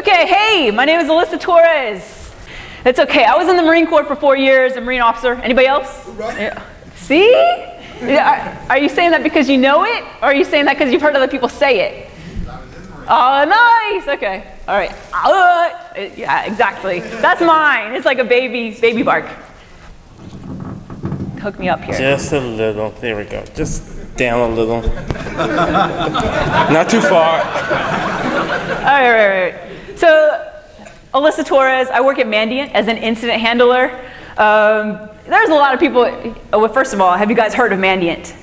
Okay, hey, my name is Alissa Torres. It's okay, I was in the Marine Corps for 4 years, a Marine officer. Anybody else? Right. Yeah. See? Are you saying that because you know it? Or are you saying that because you've heard other people say it? Oh, nice, okay. All right, yeah, exactly. That's mine, it's like a baby bark. Hook me up here. Just a little, there we go. Just down a little. Not too far. All right. So, Alissa Torres, I work at Mandiant as an incident handler. There's a lot of people, well, first of all, have you guys heard of Mandiant?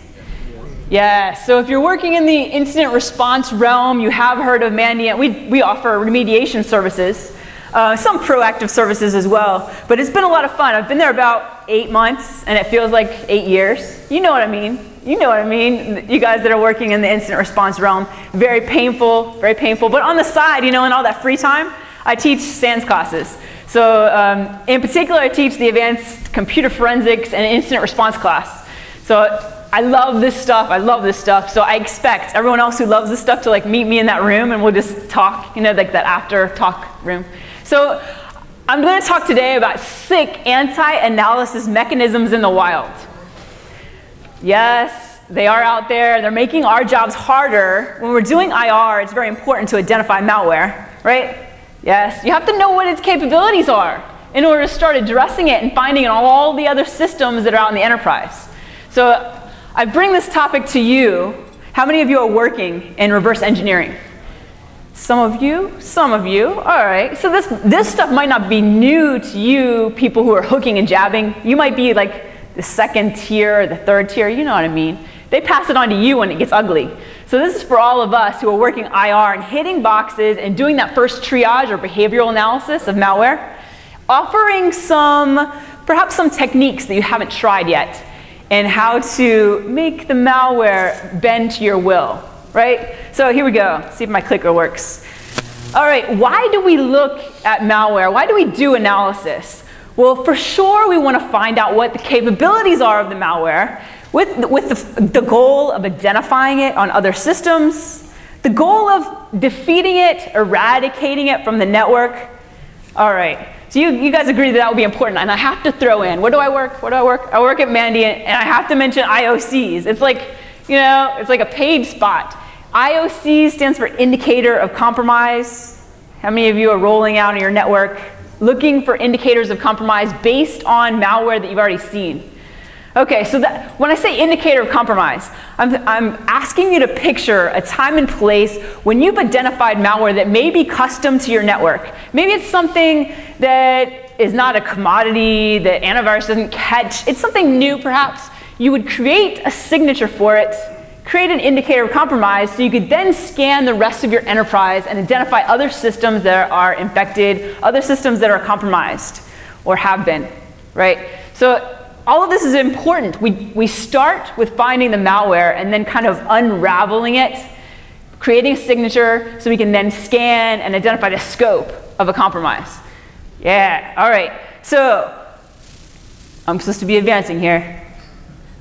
Yeah, so if you're working in the incident response realm, you have heard of Mandiant. We offer remediation services, some proactive services as well, but it's been a lot of fun. I've been there about 8 months, and it feels like 8 years. You know what I mean. You know what I mean. You guys that are working in the incident response realm, very painful, but on the side, you know, in all that free time, I teach SANS classes. So in particular, I teach the advanced computer forensics and incident response class. So I love this stuff, so I expect everyone else who loves this stuff to like meet me in that room and we'll just talk, you know, like that after talk room. So I'm going to talk today about sick anti-analysis mechanisms in the wild. Yes, they are out there. They're making our jobs harder. When we're doing IR, it's very important to identify malware, right? Yes, you have to know what its capabilities are in order to start addressing it and finding it on all the other systems that are out in the enterprise. So I bring this topic to you. How many of you are working in reverse engineering? Some of you, all right. So this stuff might not be new to you, people who are hooking and jabbing. You might be like the second tier, the third tier, you know what I mean. They pass it on to you when it gets ugly. So this is for all of us who are working IR and hitting boxes and doing that first triage or behavioral analysis of malware, offering perhaps some techniques that you haven't tried yet, and how to make the malware bend to your will, right? So here we go. Let's see if my clicker works. All right, why do we look at malware? Why do we do analysis? Well, for sure we want to find out what the capabilities are of the malware with the goal of identifying it on other systems, the goal of defeating it, eradicating it from the network. All right. So you guys agree that would be important, and I have to throw in, where do I work? I work at Mandiant, and I have to mention IOCs. It's like, you know, it's like a paid spot. IOC stands for Indicator of Compromise. How many of you are rolling out on your network looking for indicators of compromise based on malware that you've already seen? Okay, so when I say indicator of compromise, I'm asking you to picture a time and place when you've identified malware that may be custom to your network. Maybe it's something that is not a commodity that antivirus doesn't catch. It's something new, perhaps. You would create a signature for it, create an indicator of compromise, so you could then scan the rest of your enterprise and identify other systems that are infected, other systems that are compromised or have been, right? So all of this is important. We start with finding the malware and then kind of unraveling it, creating a signature so we can then scan and identify the scope of a compromise. Yeah, all right. So I'm supposed to be advancing here.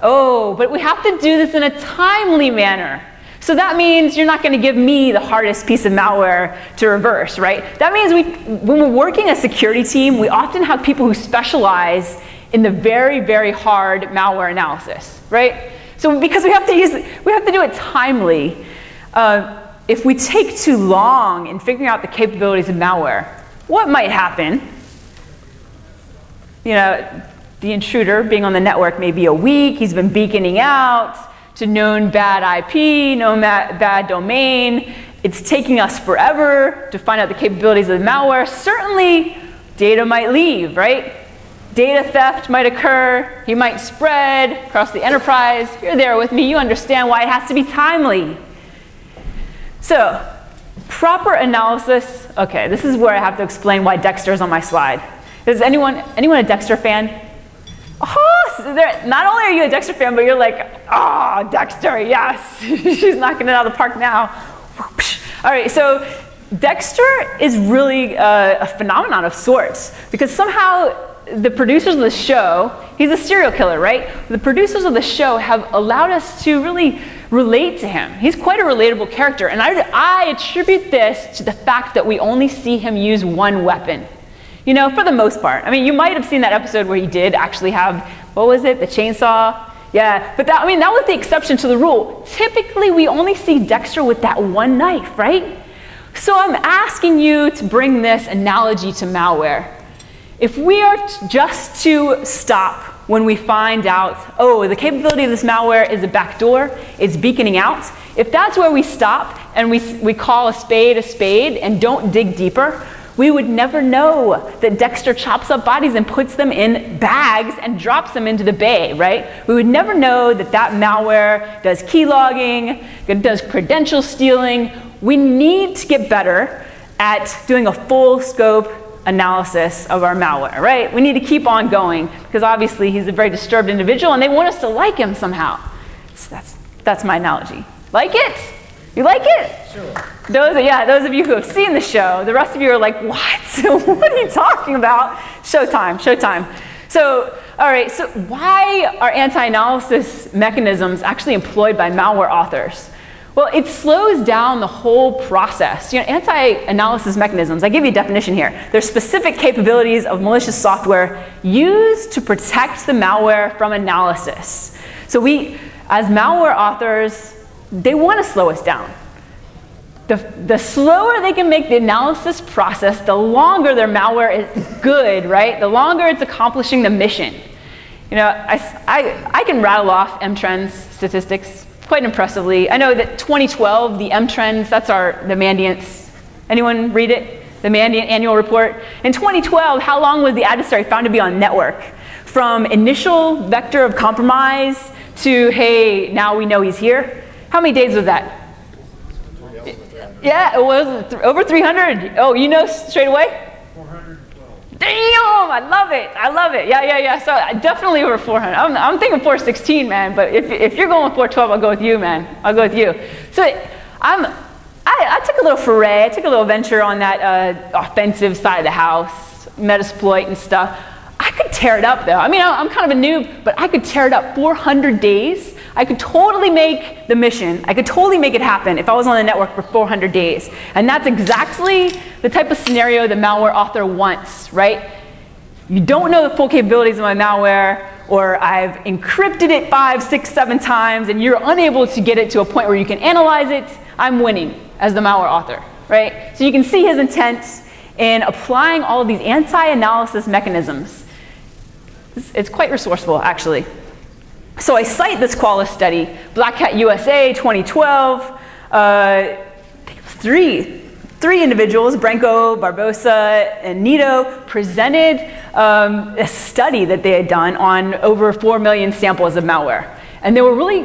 Oh, but we have to do this in a timely manner. So that means you're not going to give me the hardest piece of malware to reverse, right? That means when we're working a security team, we often have people who specialize in the very, very hard malware analysis, right? So because we have to do it timely. If we take too long in figuring out the capabilities of malware, what might happen? You know, the intruder being on the network may be a week, he's been beaconing out to known bad IP, known bad domain. It's taking us forever to find out the capabilities of the malware. Certainly, data might leave, right? Data theft might occur, he might spread across the enterprise. You're there with me, you understand why it has to be timely. So, proper analysis. Okay, this is where I have to explain why Dexter is on my slide. Is anyone a Dexter fan? Oh, so not only are you a Dexter fan, but you're like, oh, Dexter, yes. She's knocking it out of the park now. All right, so Dexter is really a phenomenon of sorts, because somehow the producers of the show, he's a serial killer, right? The producers of the show have allowed us to really relate to him. He's quite a relatable character, and I attribute this to the fact that we only see him use one weapon. You know, for the most part. I mean, you might have seen that episode where he did actually have, what was it, the chainsaw? Yeah, but that was the exception to the rule. Typically, we only see Dexter with that one knife, right? So I'm asking you to bring this analogy to malware. If we are just to stop when we find out, oh, the capability of this malware is a backdoor, it's beaconing out, if that's where we stop and we call a spade and don't dig deeper, we would never know that Dexter chops up bodies and puts them in bags and drops them into the bay, right? We would never know that that malware does keylogging, it does credential stealing. We need to get better at doing a full scope analysis of our malware, right? We need to keep on going because obviously he's a very disturbed individual and they want us to like him somehow. So that's my analogy. Like it? You like it? Sure. Those of you who have seen the show, the rest of you are like, what? What are you talking about? Showtime. So, all right, so why are anti-analysis mechanisms actually employed by malware authors? Well, it slows down the whole process. You know, anti-analysis mechanisms, I give you a definition here. They're specific capabilities of malicious software used to protect the malware from analysis. So we, as malware authors, they want to slow us down. The slower they can make the analysis process, the longer their malware is good, right? The longer it's accomplishing the mission. You know, I can rattle off M-Trends statistics quite impressively. I know that 2012, the M-Trends, that's the Mandiant's. Anyone read it? The Mandiant annual report. In 2012, how long was the adversary found to be on network? From initial vector of compromise to, hey, now we know he's here. How many days was that? Yeah, it was over 300. Oh, you know straight away? 412. Damn, I love it. Yeah. So definitely over 400. I'm thinking 416, man. But if you're going with 412, I'll go with you, man. I'll go with you. So I took a little foray. I took a little venture on that offensive side of the house, Metasploit and stuff. I could tear it up, though. I mean, I'm kind of a noob, but I could tear it up 400 days. I could totally make the mission. I could totally make it happen if I was on the network for 400 days. And that's exactly the type of scenario the malware author wants, right? You don't know the full capabilities of my malware, or I've encrypted it 5, 6, 7 times, and you're unable to get it to a point where you can analyze it. I'm winning as the malware author, right? So you can see his intent in applying all of these anti-analysis mechanisms. It's quite resourceful, actually. So I cite this Qualys study, Black Hat USA 2012. I think it was three individuals, Branco, Barbosa, and Nito, presented a study that they had done on over 4 million samples of malware. And they were really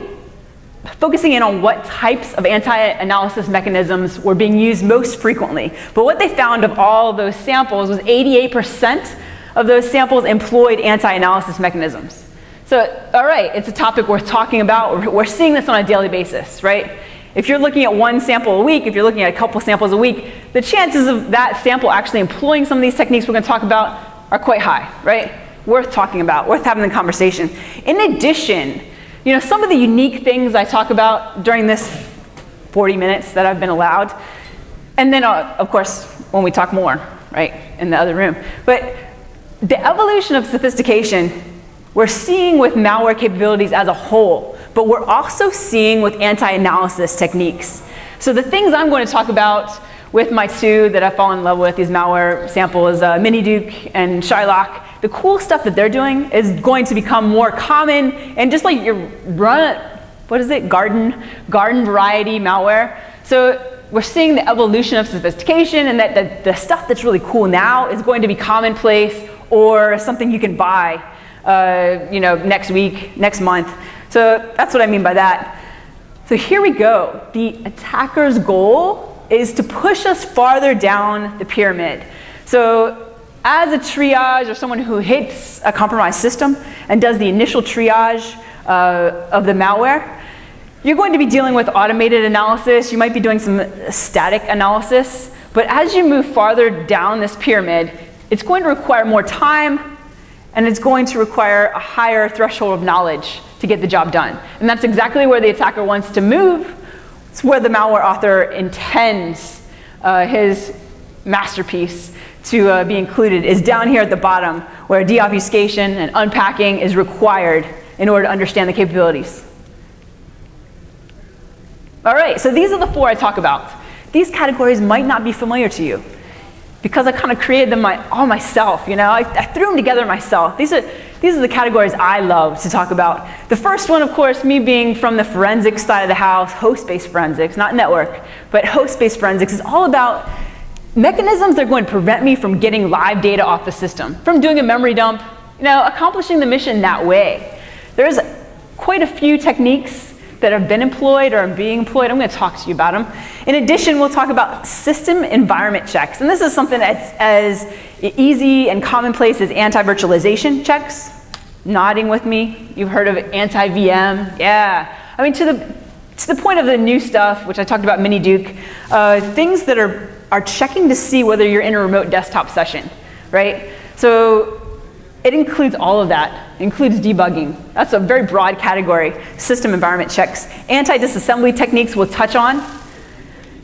focusing in on what types of anti-analysis mechanisms were being used most frequently. But what they found of all those samples was 88% of those samples employed anti-analysis mechanisms. So, all right, it's a topic worth talking about. We're seeing this on a daily basis, right? If you're looking at one sample a week, if you're looking at a couple samples a week, the chances of that sample actually employing some of these techniques we're going to talk about are quite high, right? Worth talking about, worth having the conversation. In addition, you know, some of the unique things I talk about during this 40 minutes that I've been allowed, and then, of course, when we talk more, right, in the other room. But the evolution of sophistication we're seeing with malware capabilities as a whole, but we're also seeing with anti-analysis techniques. So the things I'm going to talk about with my two that I've fallen in love with, these malware samples, Miniduke and Shylock, the cool stuff that they're doing is going to become more common, and just like your garden variety malware. So we're seeing the evolution of sophistication, and that the stuff that's really cool now is going to be commonplace or something you can buy you know, next week, next month. So that's what I mean by that. So here we go. The attacker's goal is to push us farther down the pyramid. So as a triage or someone who hits a compromised system and does the initial triage of the malware, you're going to be dealing with automated analysis. You might be doing some static analysis. But as you move farther down this pyramid, it's going to require more time and it's going to require a higher threshold of knowledge to get the job done. And that's exactly where the attacker wants to move. It's where the malware author intends his masterpiece to be included, is down here at the bottom, where deobfuscation and unpacking is required in order to understand the capabilities. All right, so these are the 4 I talk about. These categories might not be familiar to you because I kind of created them all myself, you know? I threw them together myself. These are the categories I love to talk about. The first one, of course, me being from the forensics side of the house, host-based forensics, not network, but host-based forensics is all about mechanisms that are going to prevent me from getting live data off the system, from doing a memory dump, you know, accomplishing the mission that way. There's quite a few techniques that have been employed or are being employed. I'm going to talk to you about them. In addition, we'll talk about system environment checks. And this is something that's as easy and commonplace as anti-virtualization checks. Nodding with me. You've heard of anti-VM. Yeah. I mean, to the point of the new stuff, which I talked about Mini-Duke, things that are checking to see whether you're in a remote desktop session, right? So it includes all of that. It includes debugging. That's a very broad category. System environment checks. Anti-disassembly techniques we'll touch on.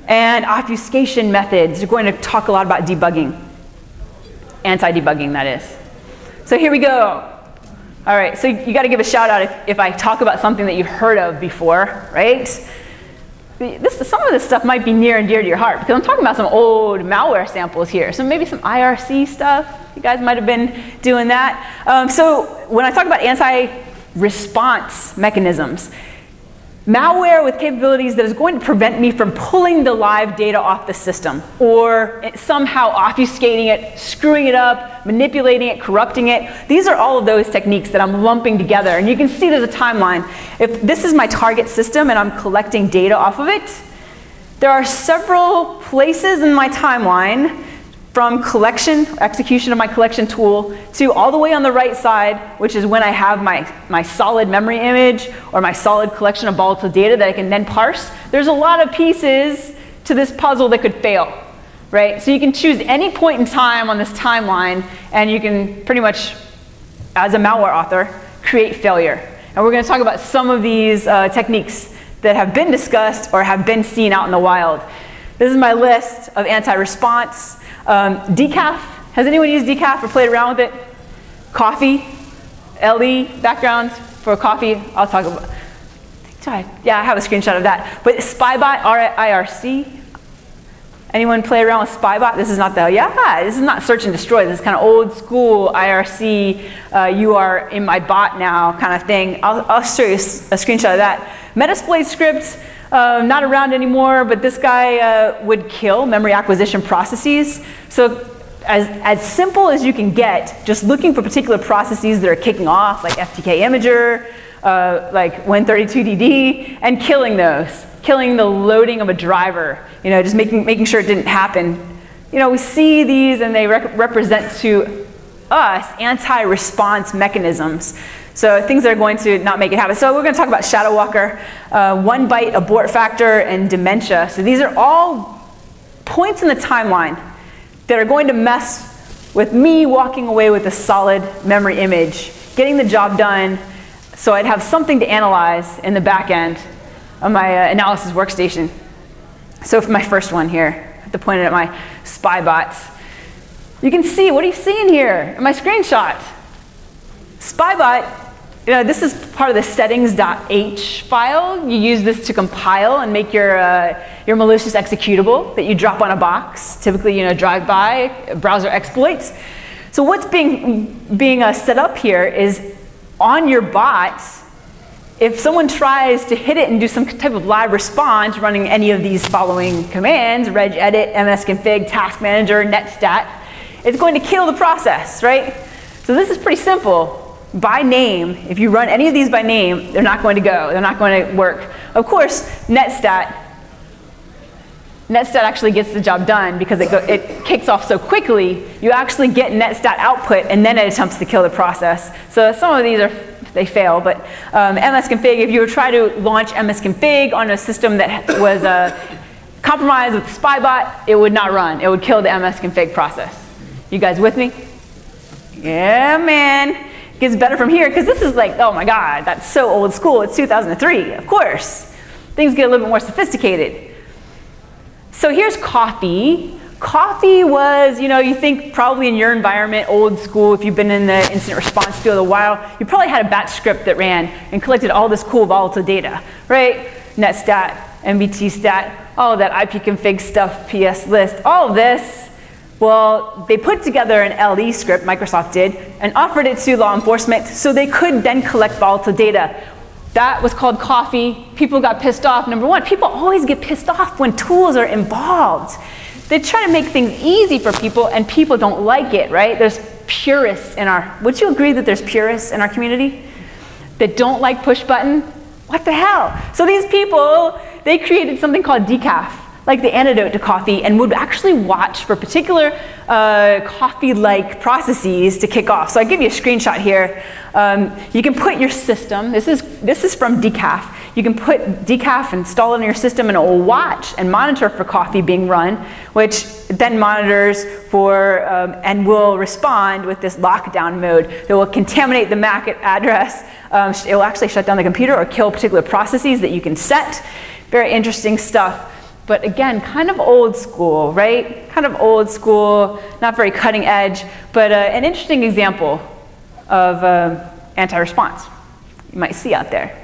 And obfuscation methods. We're going to talk a lot about debugging. Anti-debugging, that is. So here we go. All right, so you got to give a shout out if I talk about something that you've heard of before, right? Some of this stuff might be near and dear to your heart because I'm talking about some old malware samples here. So maybe some IRC stuff. You guys might have been doing that. So when I talk about anti-response mechanisms, malware with capabilities that is going to prevent me from pulling the live data off the system or somehow obfuscating it, screwing it up, manipulating it, corrupting it. These are all of those techniques that I'm lumping together. And you can see there's a timeline. If this is my target system and I'm collecting data off of it, there are several places in my timeline from execution of my collection tool, to all the way on the right side, which is when I have my solid memory image or my solid collection of volatile data that I can then parse. There's a lot of pieces to this puzzle that could fail, right? So you can choose any point in time on this timeline, and you can pretty much, as a malware author, create failure. And we're going to talk about some of these techniques that have been discussed or have been seen out in the wild. This is my list of anti-response. Decaf, has anyone used decaf or played around with it? Coffee, LE background for coffee, I'll talk about. Yeah, I have a screenshot of that. But Spybot, IRC, anyone play around with Spybot? This is not this is not search and destroy. This is kind of old school IRC, you are in my bot now kind of thing. I'll show you a screenshot of that. Metasploit script, not around anymore, but this guy would kill memory acquisition processes. So as simple as you can get, just looking for particular processes that are kicking off, like FTK Imager, like Win32DD, and killing those. Killing the loading of a driver, you know, just making sure it didn't happen. You know, we see these and they represent to us anti-response mechanisms. So things that are going to not make it happen. So we're going to talk about Shadow Walker, 1 byte abort factor, and dementia. So these are all points in the timeline that are going to mess with me walking away with a solid memory image, getting the job done, so I'd have something to analyze in the back end of my analysis workstation. So for my first one here, I have to point it at my Spybot. You can see, what are you seeing here in my screenshot? Spybot, you know, this is part of the settings.h file. You use this to compile and make your malicious executable that you drop on a box, typically, you know, drive-by, browser exploits. So what's being set up here is on your bot, if someone tries to hit it and do some type of live response running any of these following commands, regedit, msconfig, task manager, netstat, it's going to kill the process, right? So this is pretty simple. By name, if you run any of these by name, they're not going to go. They're not going to work. Of course, netstat actually gets the job done because it kicks off so quickly. You actually get netstat output, and then it attempts to kill the process. So some of these they fail, but msconfig, if you were trying to launch msconfig on a system that was compromised with Spybot, it would not run. It would kill the msconfig process. You guys with me? Yeah, man. It gets better from here, because this is like, oh my God, that's so old school. It's 2003, of course. Things get a little bit more sophisticated. So here's coffee. Coffee was, you think probably in your environment, old school, if you've been in the incident response field a while, you probably had a batch script that ran and collected all this cool volatile data, right? netstat, mbtstat, all of that ipconfig stuff, ps list, all of this. Well, they put together an LE script, Microsoft did, and offered it to law enforcement so they could then collect volatile data. That was called coffee. People got pissed off. Number one, people always get pissed off when tools are involved. They try to make things easy for people, and people don't like it, right? There's purists in our, would you agree that there's purists in our community that don't like push button? What the hell? So these people, they created something called decaf, like the antidote to coffee, and would actually watch for particular coffee-like processes to kick off. So I give you a screenshot here. You can put your system, this is from decaf. You can put decaf, install it in your system, and it will watch and monitor for coffee being run, which then monitors for and will respond with this lockdown mode that will contaminate the MAC address. It will actually shut down the computer or kill particular processes that you can set. Very interesting stuff. But again, kind of old school, right? Kind of old school, not very cutting edge, but an interesting example of anti-response you might see out there.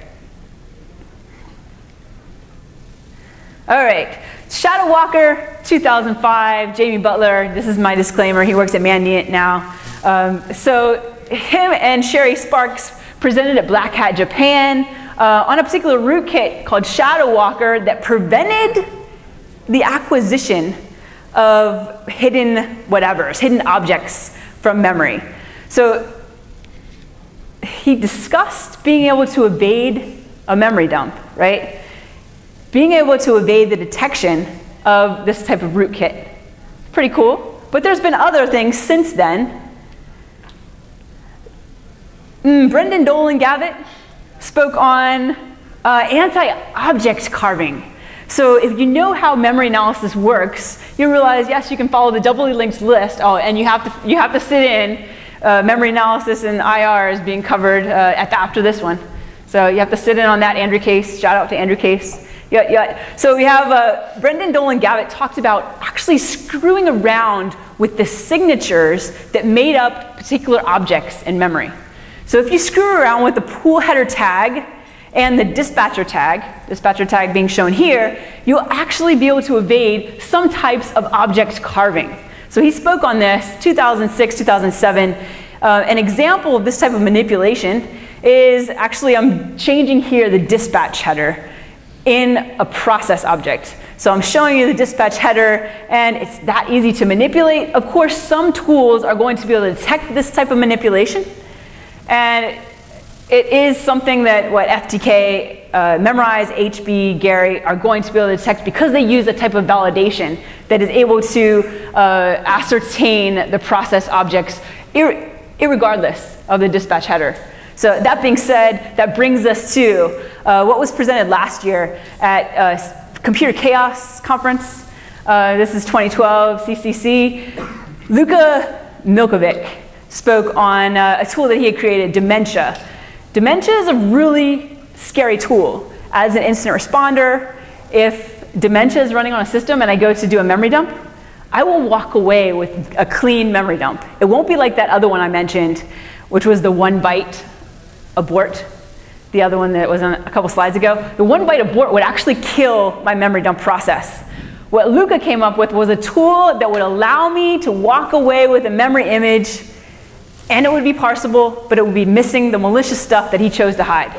All right, Shadow Walker, 2005, Jamie Butler. This is my disclaimer. He works at Mandiant now. So him and Sherry Sparks presented at Black Hat Japan on a particular rootkit called Shadow Walker that prevented the acquisition of hidden whatevers, hidden objects from memory. So he discussed being able to evade a memory dump, right? Being able to evade the detection of this type of rootkit. Pretty cool. But there's been other things since then. Brendan Dolan-Gavitt spoke on anti-object carving. So if you know how memory analysis works, you realize, yes, you can follow the doubly linked list. Oh, and you have to sit in memory analysis and IR is being covered after this one. So you have to sit in on that. Andrew Case, shout out to Andrew Case. Yeah. So we have Brendan Dolan-Gavitt talked about actually screwing around with the signatures that made up particular objects in memory. So if you screw around with the pool header tag and the dispatcher tag being shown here, you'll actually be able to evade some types of object carving. So he spoke on this 2006, 2007. An example of this type of manipulation is actually, I'm changing here the dispatch header in a process object. So I'm showing you the dispatch header, and it's that easy to manipulate. Of course, some tools are going to be able to detect this type of manipulation, and it is something that FTK, Memorize, HB, Gary are going to be able to detect because they use a type of validation that is able to ascertain the process objects irregardless of the dispatch header. So that being said, that brings us to what was presented last year at Computer Chaos Conference. This is 2012, CCC. Luka Milkovic spoke on a tool that he had created, Dementia. Dementia is a really scary tool. As an incident responder, if Dementia is running on a system and I go to do a memory dump, I will walk away with a clean memory dump. It won't be like that other one I mentioned, which was the 1 byte abort, the other one that was on a couple slides ago. The 1 byte abort would actually kill my memory dump process. What Luca came up with was a tool that would allow me to walk away with a memory image, and it would be parsable, but it would be missing the malicious stuff that he chose to hide.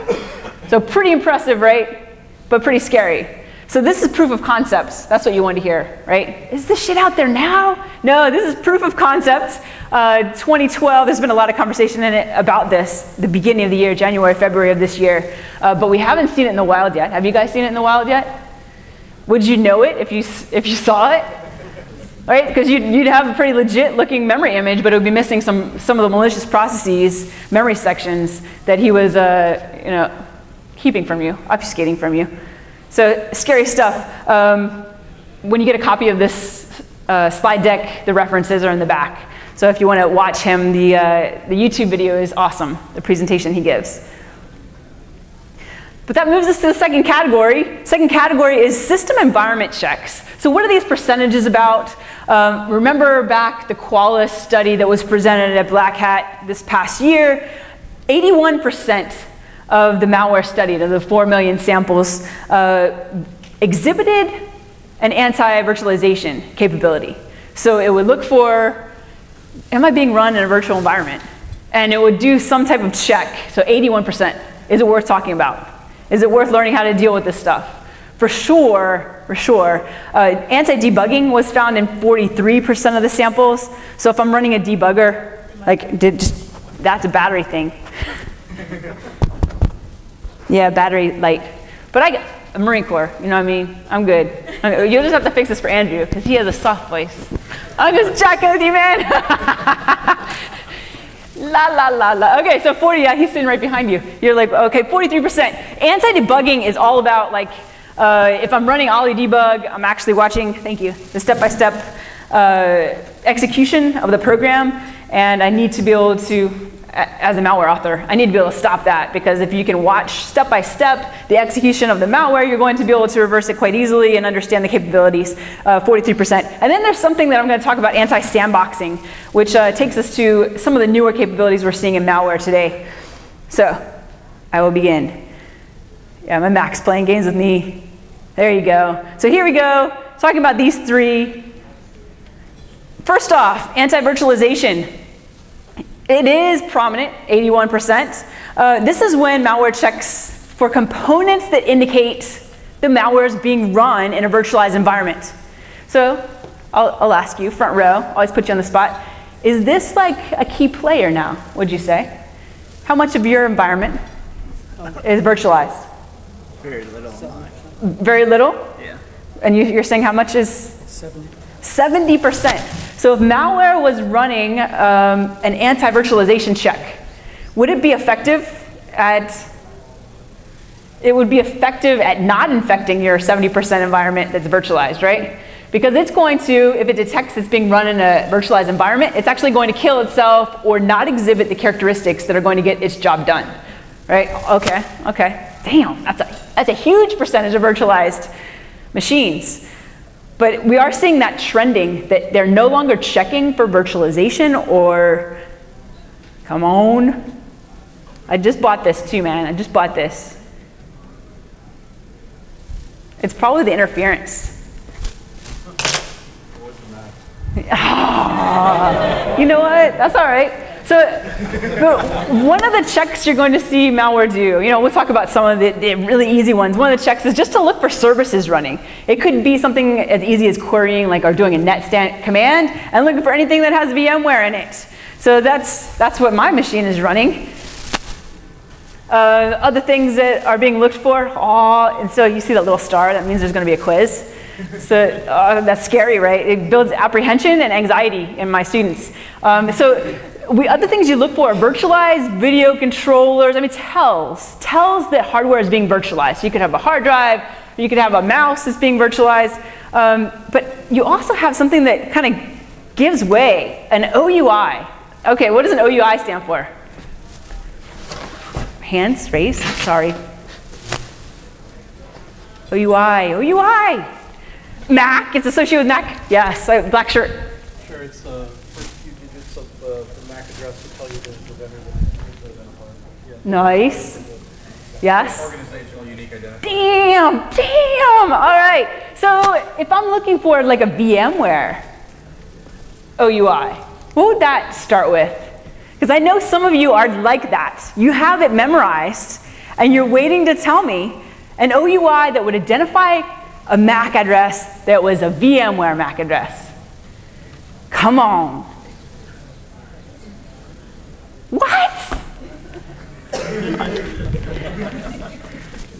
So pretty impressive, right? But pretty scary. So this is proof of concepts. That's what you want to hear, right? Is this shit out there now? No, this is proof of concepts. 2012, there's been a lot of conversation in it about this, the beginning of the year, January, February of this year. But we haven't seen it in the wild yet. Have you guys seen it in the wild yet? Would you know it if you saw it? Right? Because you'd have a pretty legit looking memory image, but it would be missing some of the malicious processes, memory sections that he was keeping from you, obfuscating from you. So scary stuff. When you get a copy of this slide deck, the references are in the back. So if you want to watch him, the YouTube video is awesome, the presentation he gives. But that moves us to the second category. Second category is system environment checks. So what are these percentages about? Remember back the Qualys study that was presented at Black Hat this past year, 81% of the malware studied, of the 4 million samples, exhibited an anti-virtualization capability. So it would look for, am I being run in a virtual environment? And it would do some type of check. So 81%. Is it worth talking about? Is it worth learning how to deal with this stuff? For sure, for sure. Anti-debugging was found in 43% of the samples. So if I'm running a debugger, like, that's a battery thing. Yeah, battery light. But I got a Marine Corps, you know what I mean? I'm good. You'll just have to fix this for Andrew, because he has a soft voice. I'm just checking with you, man. La, la, la, la. Okay, so 40, yeah, he's sitting right behind you. You're like, okay, 43%. Anti-debugging is all about, like, if I'm running Ollie debug, I'm actually watching, thank you, the step-by-step execution of the program, and I need to be able to, as a malware author, I need to be able to stop that, because if you can watch step-by-step the execution of the malware, you're going to be able to reverse it quite easily and understand the capabilities, 43%. And then there's something that I'm going to talk about, anti-sandboxing, which takes us to some of the newer capabilities we're seeing in malware today. So I will begin. Yeah, my Mac's playing games with me. There you go. So here we go, talking about these three. First off, anti-virtualization. It is prominent, 81%. This is when malware checks for components that indicate the malware is being run in a virtualized environment. So I'll ask you, front row, always put you on the spot. Is this like a key player now, would you say? How much of your environment is virtualized? Very little. Very little? Yeah. And you're saying how much is? 70. 70%. So if malware was running an anti-virtualization check, would it be effective at, it would be effective at not infecting your 70% environment that's virtualized, right? Because it's going to, if it detects it's being run in a virtualized environment, it's actually going to kill itself or not exhibit the characteristics that are going to get its job done, right? Okay, okay. Damn, that's a huge percentage of virtualized machines. But we are seeing that trending, that they're no longer checking for virtualization or, come on. I just bought this too, man. I just bought this. It's probably the interference. You know what? That's all right. So one of the checks you're going to see malware do, we'll talk about some of the really easy ones. One of the checks is just to look for services running. It could be something as easy as querying, like, or doing a net command and looking for anything that has VMware in it. So that's what my machine is running. Other things that are being looked for, and so you see that little star, that means there's going to be a quiz. So that's scary, right? It builds apprehension and anxiety in my students. Other things you look for are virtualized video controllers. I mean, tells that hardware is being virtualized. So you could have a hard drive, or you could have a mouse that's being virtualized. But you also have something that kind of gives way, an OUI. Okay, what does an OUI stand for? Hands raised, sorry. OUI. Mac, it's associated with Mac? Yes, black shirt. Sure, it's the first few digits of the MAC address to tell you the vendor that the identifier. Yeah. Nice. Yes? Organizational unique identifier. Damn, all right. So if I'm looking for like a VMware OUI, what would that start with? Because I know some of you are like that. You have it memorized, and you're waiting to tell me an OUI that would identify a MAC address that was a VMware MAC address. Come on. What?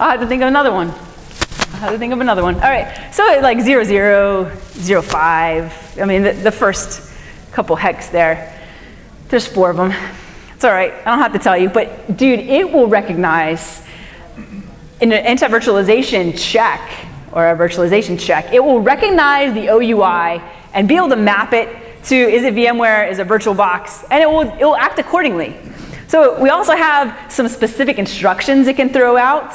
I had to think of another one. All right, so like 00, 05. I mean, the first couple hex there. There's 4 of them. It's all right, I don't have to tell you, but dude, it will recognize in an anti-virtualization check, or a virtualization check, it will recognize the OUI and be able to map it to, is it VMware, is it VirtualBox, and it will act accordingly. So we also have some specific instructions it can throw out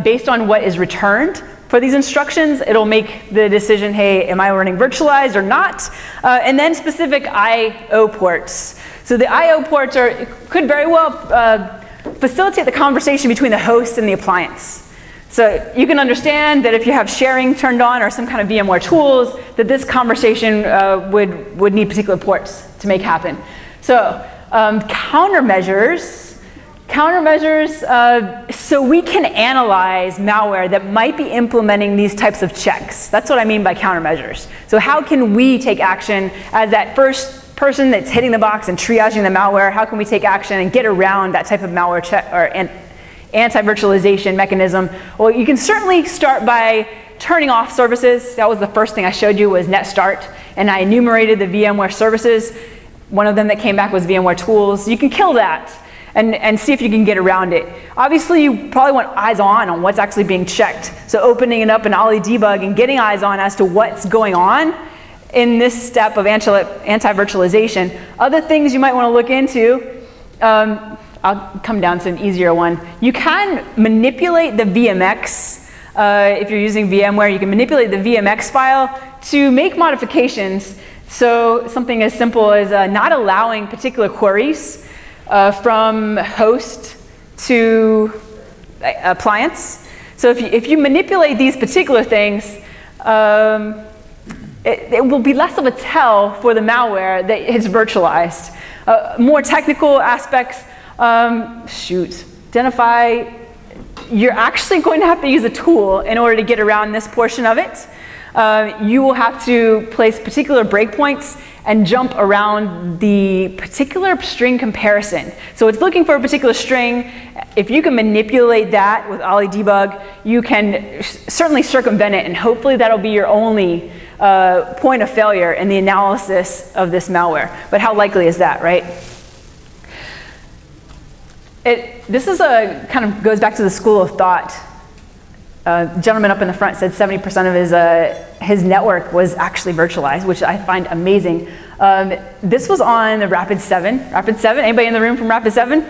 based on what is returned. For these instructions, it'll make the decision, hey, am I running virtualized or not? And then specific I/O ports. So the I/O ports could very well facilitate the conversation between the host and the appliance. So you can understand that if you have sharing turned on or some kind of VMware tools, that this conversation would need particular ports to make happen. So countermeasures, so we can analyze malware that might be implementing these types of checks. That's what I mean by countermeasures. So how can we take action as that first person that's hitting the box and triaging the malware? How can we take action and get around that type of malware check or anti-virtualization mechanism? Well, you can certainly start by turning off services. That was the first thing I showed you, was net start, and I enumerated the VMware services. One of them that came back was VMware tools. You can kill that and see if you can get around it. Obviously, you probably want eyes on what's actually being checked. So opening it up in Ollie debug and getting eyes on as to what's going on in this step of anti-virtualization. Other things you might want to look into, I'll come down to an easier one. You can manipulate the VMX. If you're using VMware, you can manipulate the VMX file to make modifications. So something as simple as not allowing particular queries from host to appliance. So if you manipulate these particular things, it will be less of a tell for the malware that it's virtualized. More technical aspects, identify, you're actually going to have to use a tool in order to get around this portion of it. You will have to place particular breakpoints and jump around the particular string comparison. So it's looking for a particular string. If you can manipulate that with Ollie debug, you can certainly circumvent it, and hopefully that'll be your only point of failure in the analysis of this malware. But how likely is that, right? This is kind of goes back to the school of thought. Gentleman up in the front said 70% of his network was actually virtualized, which I find amazing. This was on the Rapid 7. Rapid 7, anybody in the room from Rapid 7?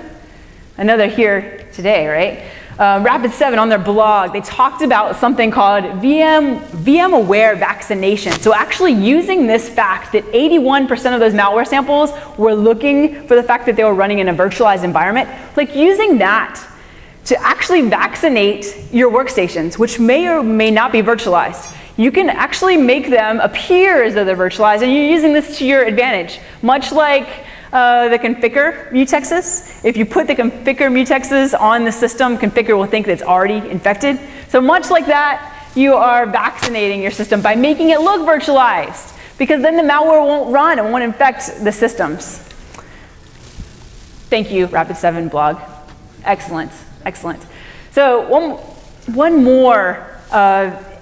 I know they're here today, right? Rapid 7 on their blog, they talked about something called VM-aware vaccination. So actually using this fact that 81% of those malware samples were looking for the fact that they were running in a virtualized environment, like using that to actually vaccinate your workstations, which may or may not be virtualized. You can actually make them appear as though they're virtualized, and you're using this to your advantage. Much like the configure mutexes. If you put the configure mutexes on the system, configure will think that it's already infected. So much like that, you are vaccinating your system by making it look virtualized, because then the malware won't run and won't infect the systems. Thank you, Rapid 7 blog. Excellent. Excellent. So one more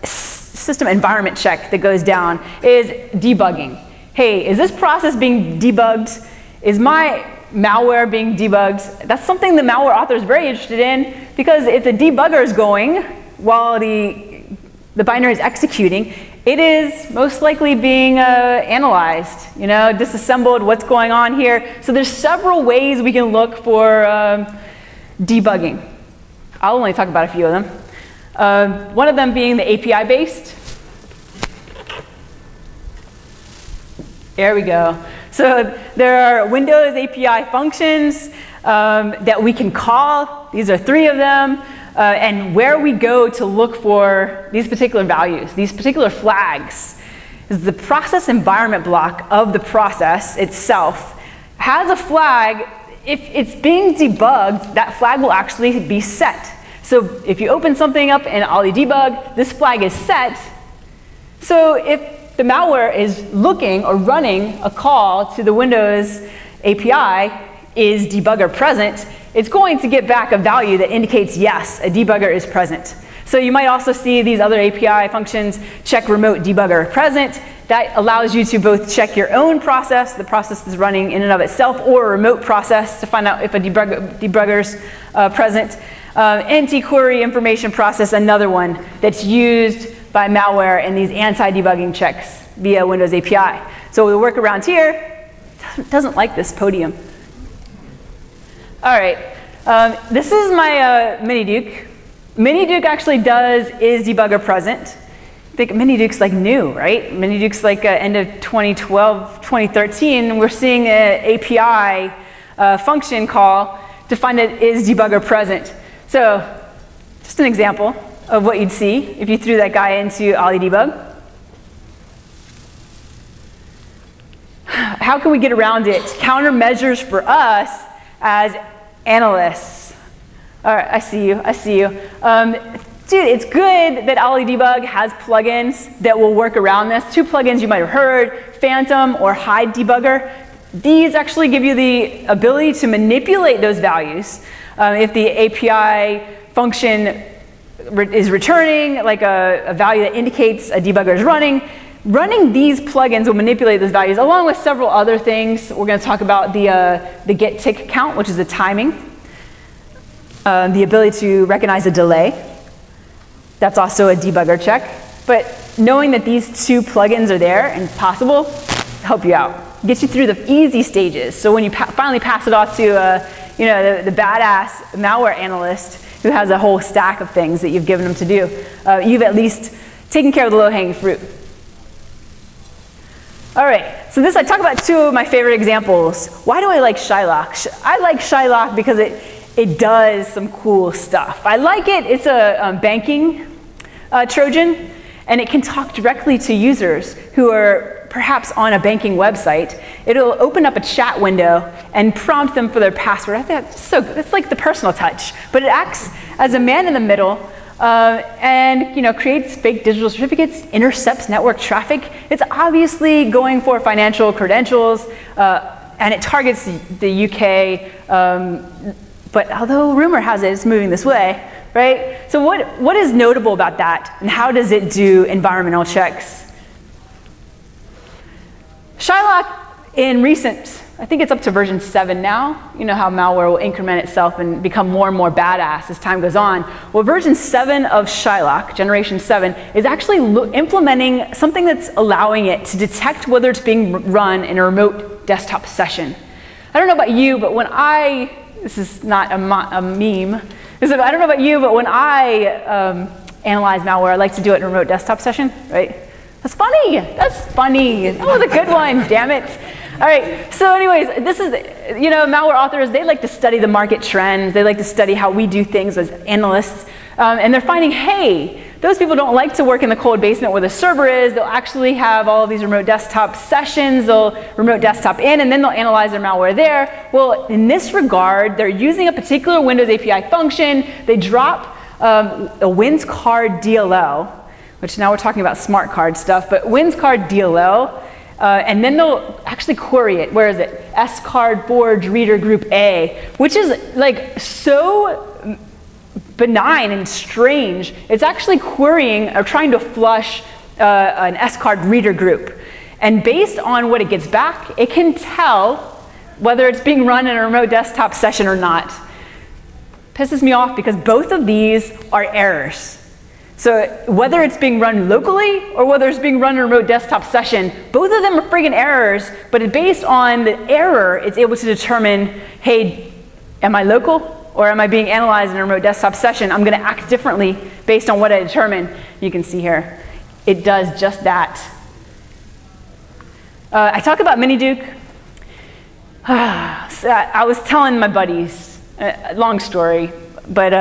system environment check that goes down is debugging. Hey, is this process being debugged? Is my malware being debugged? That's something the malware author is very interested in, because if the debugger is going while the binary is executing, it is most likely being analyzed, disassembled, what's going on here. So there's several ways we can look for debugging. I'll only talk about a few of them. One of them being the API-based. There we go. So there are Windows API functions that we can call. These are 3 of them. And where we go to look for these particular values, these particular flags, is the process environment block of the process itself has a flag. If it's being debugged, that flag will actually be set. So if you open something up in Ollie debug, this flag is set. So if the malware is looking or running a call to the Windows API, is debugger present, it's going to get back a value that indicates yes, a debugger is present. So you might also see these other API functions, check remote debugger present. That allows you to both check your own process, the process that's running in and of itself, or a remote process to find out if a debugger's present. Anti-query information process, another one that's used by malware in these anti-debugging checks via Windows API. So the workaround here doesn't like this podium. All right, this is my Miniduke. Miniduke actually does is debugger present. I think Miniduke's like new, right? Miniduke's like end of 2012, 2013. We're seeing an API function call to find that is debugger present. So just an example of what you'd see if you threw that guy into Ollie debug. How can we get around it? Countermeasures for us as analysts. All right, I see you, I see you. Dude, it's good that Ollie Debug has plugins that will work around this. Two plugins you might have heard, Phantom or Hide Debugger. These actually give you the ability to manipulate those values. If the API function is returning like a value that indicates a debugger is running these plugins will manipulate those values along with several other things. We're going to talk about the get tick count, which is the timing, the ability to recognize a delay. That's also a debugger check. But knowing that these two plugins are there and possible help you out, get you through the easy stages. So when you finally pass it off to the badass malware analyst who has a whole stack of things that you've given them to do, you've at least taken care of the low-hanging fruit. All right, so I talk about two of my favorite examples. Why do I like Shylock? I like Shylock because it does some cool stuff. I like it. It's a banking Trojan, and it can talk directly to users who are perhaps on a banking website. It'll open up a chat window and prompt them for their password. I think that's so good. It's like the personal touch, but it acts as a man in the middle and creates fake digital certificates, intercepts network traffic. It's obviously going for financial credentials, and it targets the UK. But although rumor has it, it's moving this way, right? So what is notable about that, and how does it do environmental checks? Shylock in recent, I think it's up to version 7 now. You know how malware will increment itself and become more and more badass as time goes on. Well, version 7 of Shylock, generation 7, is actually implementing something that's allowing it to detect whether it's being run in a remote desktop session. I don't know about you, but when this is not a meme. I don't know about you, but when I analyze malware, I like to do it in a remote desktop session, right? That's funny. That's funny. That was a good one, damn it. All right, so anyways, this is, malware authors, they like to study the market trends. They like to study how we do things as analysts. And they're finding, hey, those people don't like to work in the cold basement where the server is. They'll actually have all of these remote desktop sessions. They'll remote desktop in, and then they'll analyze their malware there. Well, in this regard, they're using a particular Windows API function. They drop a WinCard DLL, which now we're talking about smart card stuff, but WinCard DLL, and then they'll actually query it. Where is it? S-card forge reader group A, which is like so benign and strange. It's actually querying or trying to flush an S-card reader group. And based on what it gets back, it can tell whether it's being run in a remote desktop session or not. Pisses me off because both of these are errors. So whether it's being run locally or whether it's being run in a remote desktop session, both of them are friggin' errors, but based on the error, it's able to determine, hey, am I local or am I being analyzed in a remote desktop session? I'm gonna act differently based on what I determine. You can see here, it does just that. I talk about Miniduke. So I was telling my buddies, long story, but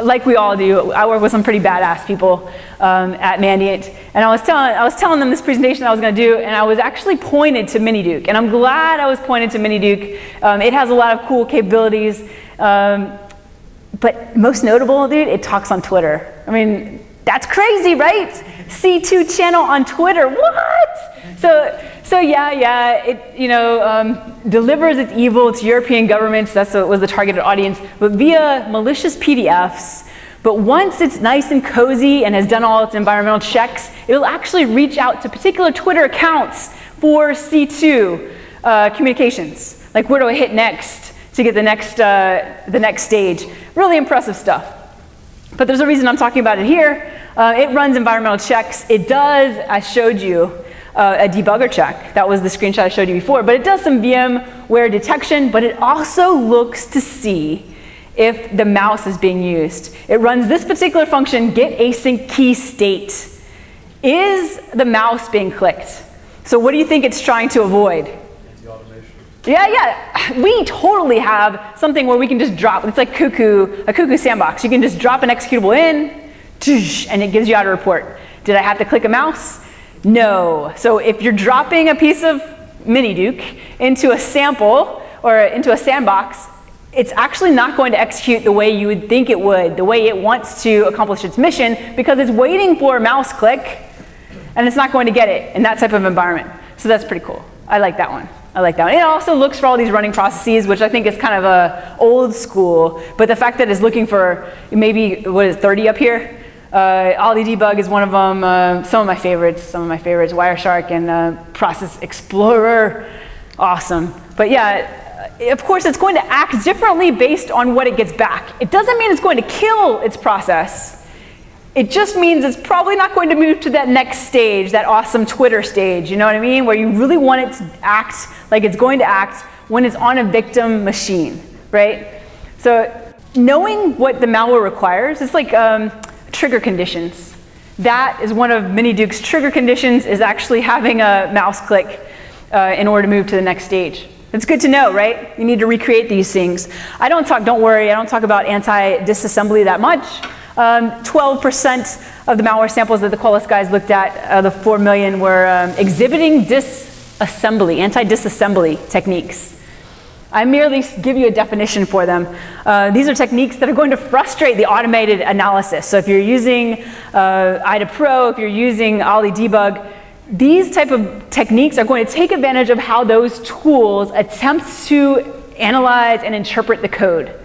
like we all do, I work with some pretty badass people at Mandiant, and I was telling them this presentation I was going to do, and I was actually pointed to Miniduke, and I'm glad I was pointed to Miniduke. It has a lot of cool capabilities, but most notable, dude, it talks on Twitter. I mean, that's crazy, right? C2 channel on Twitter, what? So yeah, it delivers its evil to European governments. That's what was the targeted audience, but via malicious PDFs. But once it's nice and cozy and has done all its environmental checks, it'll actually reach out to particular Twitter accounts for C2 communications. Like, where do I hit next to get the next stage? Really impressive stuff. But there's a reason I'm talking about it here. It runs environmental checks. It does, I showed you, a debugger check. That was the screenshot I showed you before. But it does some VMware detection, but it also looks to see if the mouse is being used. It runs this particular function, get async key state. Is the mouse being clicked? So what do you think it's trying to avoid? Yeah. We totally have something where we can just drop, it's like a Cuckoo sandbox. You can just drop an executable in, and it gives you out a report. Did I have to click a mouse? No. So if you're dropping a piece of Miniduke into a sample or into a sandbox, it's actually not going to execute the way you would think it would, the way it wants to accomplish its mission, because it's waiting for a mouse click, and it's not going to get it in that type of environment. So that's pretty cool. I like that one. I like that one. It also looks for all these running processes, which I think is kind of old school, but the fact that it's looking for maybe, what is 30 up here? Ollie Debug is one of them. Some of my favorites, Wireshark and Process Explorer, awesome. But yeah, of course it's going to act differently based on what it gets back. It doesn't mean it's going to kill its process. It just means it's probably not going to move to that next stage, that awesome Twitter stage, you know what I mean? Where you really want it to act like it's going to act when it's on a victim machine, right? So knowing what the malware requires, it's like trigger conditions. That is one of Miniduke's trigger conditions, is actually having a mouse click in order to move to the next stage. It's good to know, right? You need to recreate these things. Don't worry, I don't talk about anti-disassembly that much. 12% of the malware samples that the Qualys guys looked at, the 4 million, were exhibiting disassembly, anti-disassembly techniques. I merely give you a definition for them. These are techniques that are going to frustrate the automated analysis. So if you're using IDA Pro, if you're using Ollie Debug, these type of techniques are going to take advantage of how those tools attempt to analyze and interpret the code.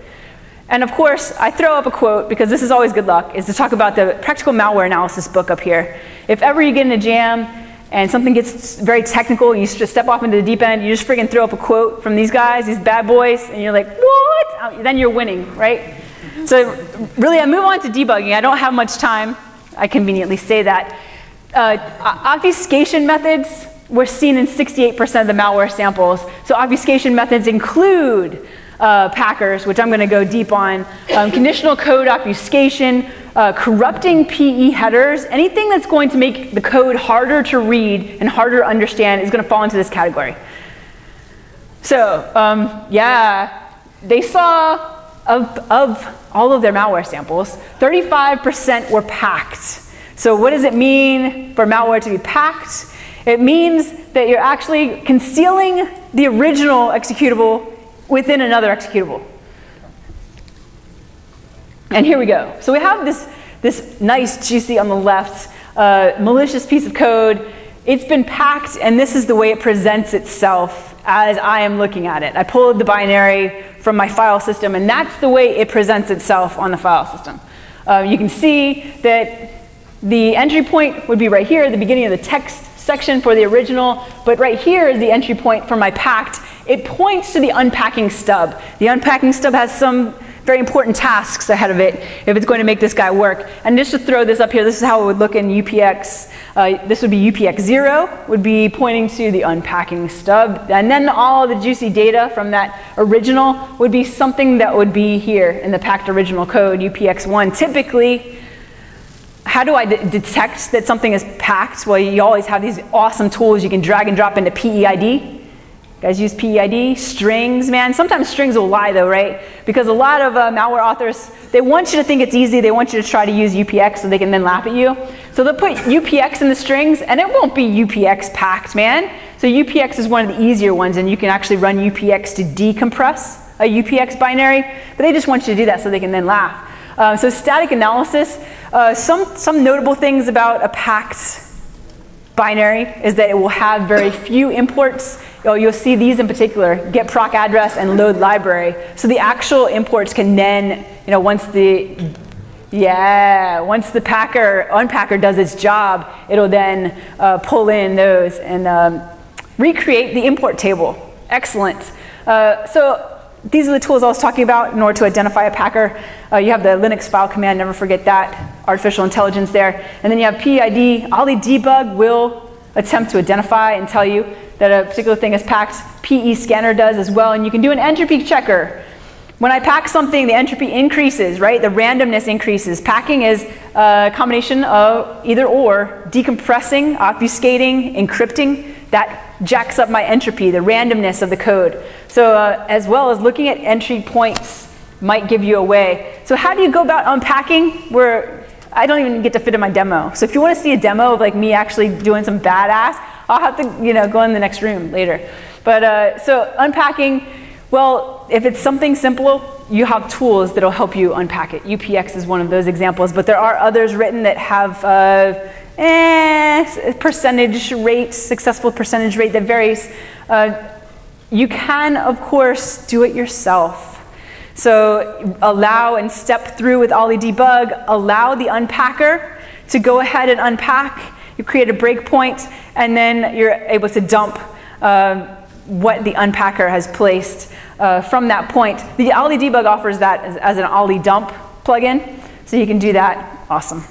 And of course, I throw up a quote, because this is always good luck, is to talk about the Practical Malware Analysis book up here. If ever you get in a jam and something gets very technical, you just step off into the deep end, you just friggin' throw up a quote from these guys, these bad boys, and you're like, what? Then you're winning, right? So really, I move on to debugging. I don't have much time. I conveniently say that. Obfuscation methods were seen in 68% of the malware samples. So obfuscation methods include packers, which I'm going to go deep on, conditional code obfuscation, corrupting PE headers, anything that's going to make the code harder to read and harder to understand is going to fall into this category. So yeah, they saw of all of their malware samples, 35% were packed. So what does it mean for malware to be packed? It means that you're actually concealing the original executable within another executable. And here we go. So we have this nice, juicy on the left, malicious piece of code. It's been packed, and this is the way it presents itself as I am looking at it. I pulled the binary from my file system, and that's the way it presents itself on the file system. You can see that the entry point would be right here at the beginning of the text section for the original, but right here is the entry point for my packed. It points to the unpacking stub. The unpacking stub has some very important tasks ahead of it if it's going to make this guy work. And just to throw this up here, this is how it would look in UPX. This would be UPX 0, would be pointing to the unpacking stub. And then all the juicy data from that original would be something that would be here in the packed original code, UPX 1. Typically, how do I detect that something is packed? Well, you always have these awesome tools you can drag and drop into PEID. You guys use PEID? Strings, man. Sometimes strings will lie though, right? Because a lot of malware authors, they want you to think it's easy. They want you to try to use UPX so they can then laugh at you. So they'll put UPX in the strings, and it won't be UPX packed, man. So UPX is one of the easier ones, and you can actually run UPX to decompress a UPX binary. But they just want you to do that so they can then laugh. So static analysis, some notable things about a packed binary is that it will have very few imports. You'll see these in particular, get proc address and load library. So the actual imports can then, once the unpacker does its job, it'll then pull in those and recreate the import table. Excellent. So these are the tools I was talking about in order to identify a packer. You have the Linux file command, never forget that, artificial intelligence there. And then you have PID. Ollie debug will attempt to identify and tell you that a particular thing is packed. PE scanner does as well, and you can do an entropy checker. When I pack something, the entropy increases, right? The randomness increases. Packing is a combination of either or, decompressing, obfuscating, encrypting. That jacks up my entropy, the randomness of the code. So as well as looking at entry points might give you away. So how do you go about unpacking? I don't even get to fit in my demo. So if you want to see a demo of like me actually doing some badass, I'll have to go in the next room later. But so unpacking, well, if it's something simple, you have tools that'll help you unpack it. UPX is one of those examples, but there are others written that have percentage rate, successful percentage rate that varies. You can, of course, do it yourself. So allow and step through with Ollie debug, allow the unpacker to go ahead and unpack. You create a breakpoint, and then you're able to dump what the unpacker has placed from that point. The Ollie debug offers that as an Ollie dump plugin, so you can do that. Awesome.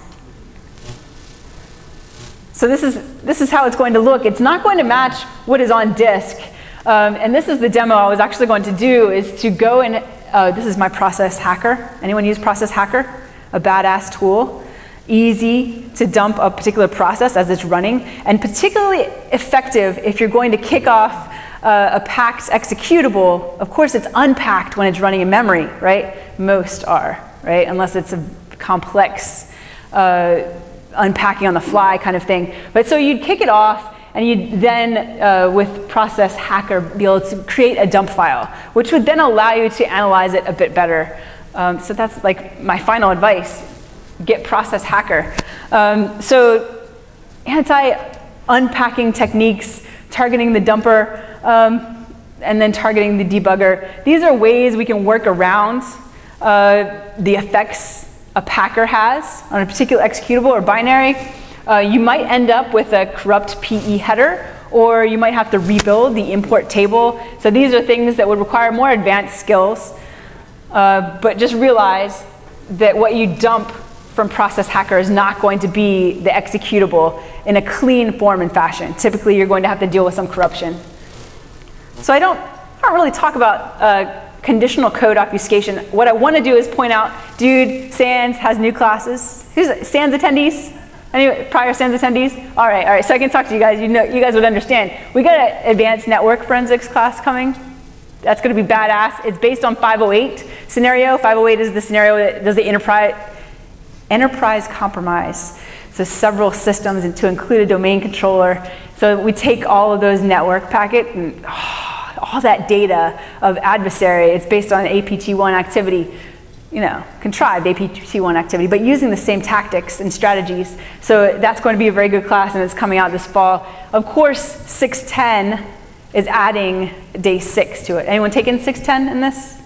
So this is how it's going to look. It's not going to match what is on disk. And this is the demo I was actually going to do, is to go and, this is my Process Hacker. Anyone use Process Hacker? A badass tool. Easy to dump a particular process as it's running, and particularly effective if you're going to kick off a packed executable. Of course, it's unpacked when it's running in memory, right? Most are, right? Unless it's a complex unpacking on the fly kind of thing. But so you'd kick it off, and you'd then, with Process Hacker, be able to create a dump file, which would then allow you to analyze it a bit better. So that's like my final advice. Get Process Hacker. So anti-unpacking techniques, targeting the dumper, and then targeting the debugger. These are ways we can work around the effects a packer has on a particular executable or binary. You might end up with a corrupt PE header, or you might have to rebuild the import table. So these are things that would require more advanced skills. But just realize that what you dump from Process Hacker is not going to be the executable in a clean form and fashion. Typically, you're going to have to deal with some corruption. So I don't really talk about conditional code obfuscation. What I want to do is point out, dude, SANS has new classes. Who's SANS attendees? Any prior SANS attendees? All right. So I can talk to you guys. You guys would understand. We got an advanced network forensics class coming. That's going to be badass. It's based on 508 scenario. 508 is the scenario that does the enterprise compromise. So several systems to include a domain controller. So we take all of those network packet and all that data of adversary. It's based on APT1 activity, contrived APT1 activity, but using the same tactics and strategies. So that's going to be a very good class, and it's coming out this fall. Of course, 610 is adding day 6 to it. Anyone taken 610 in this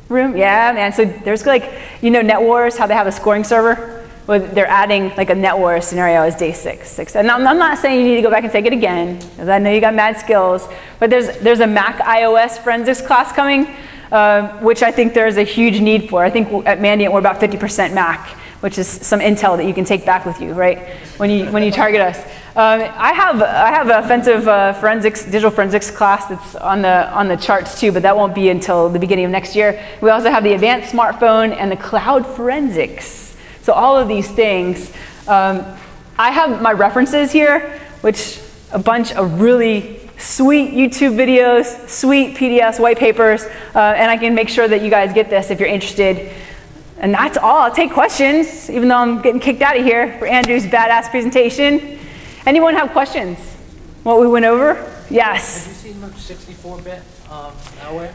room? Yeah, man. So there's like, Net Wars, how they have a scoring server. Well, they're adding like a Net Wars scenario as day 6. And I'm not saying you need to go back and take it again, because I know you got mad skills. But there's a Mac iOS forensics class coming, which I think there's a huge need for. I think at Mandiant we're about 50% Mac, which is some intel that you can take back with you, right? When you target us. I have an offensive digital forensics class that's on the charts too, but that won't be until the beginning of next year. We also have the advanced smartphone and the cloud forensics. So all of these things. I have my references here, which a bunch of really sweet YouTube videos, sweet PDFs, white papers, and I can make sure that you guys get this if you're interested. And that's all. I'll take questions, even though I'm getting kicked out of here for Andrew's badass presentation. Anyone have questions? What we went over? Yes. Have you seen much 64-bit malware?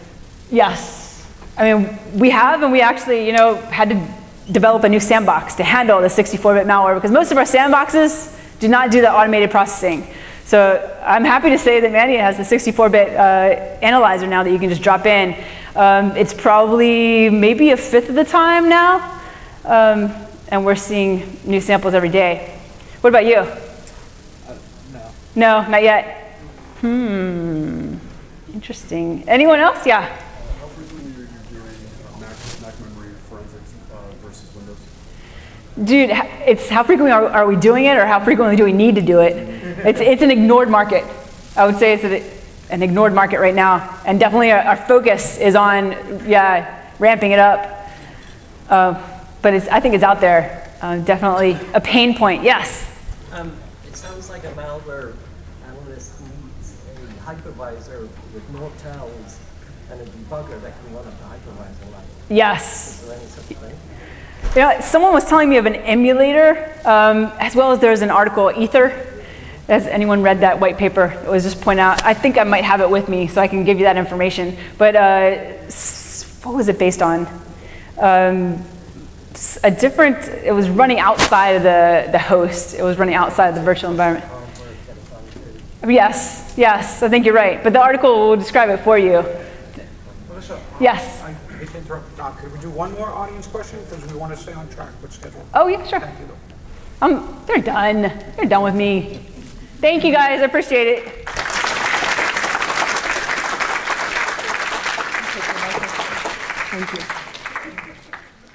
Yes. I mean, we have, and we actually, had to develop a new sandbox to handle the 64-bit malware, because most of our sandboxes do not do the automated processing. So I'm happy to say that Mandiant has the 64-bit analyzer now that you can just drop in. It's probably maybe a fifth of the time now, and we're seeing new samples every day. What about you? No. No, not yet. Interesting. Anyone else? Yeah. How frequently are you versus Windows? Dude, it's how frequently are we doing it, or how frequently do we need to do it? It's an ignored market. I would say it's an ignored market right now, and definitely our focus is on ramping it up. But I think it's out there. Definitely a pain point. Yes. It sounds like a malware analyst needs a hypervisor with more tells and a debugger that can run up the hypervisor line. Yes. Is there any such thing? Yeah, someone was telling me of an emulator, as well as there's an article, Ether. Has anyone read that white paper? It was just pointed out. I think I might have it with me, so I can give you that information. But what was it based on? It was running outside of the host. It was running outside of the virtual environment. Yes, I think you're right. But the article will describe it for you. Melissa, Yes. I hate to interrupt. Could we do one more audience question because we want to stay on track with schedule? Oh, yeah, sure. Thank you. They're done. They're done with me. Thank you, guys. I appreciate it. Thank you.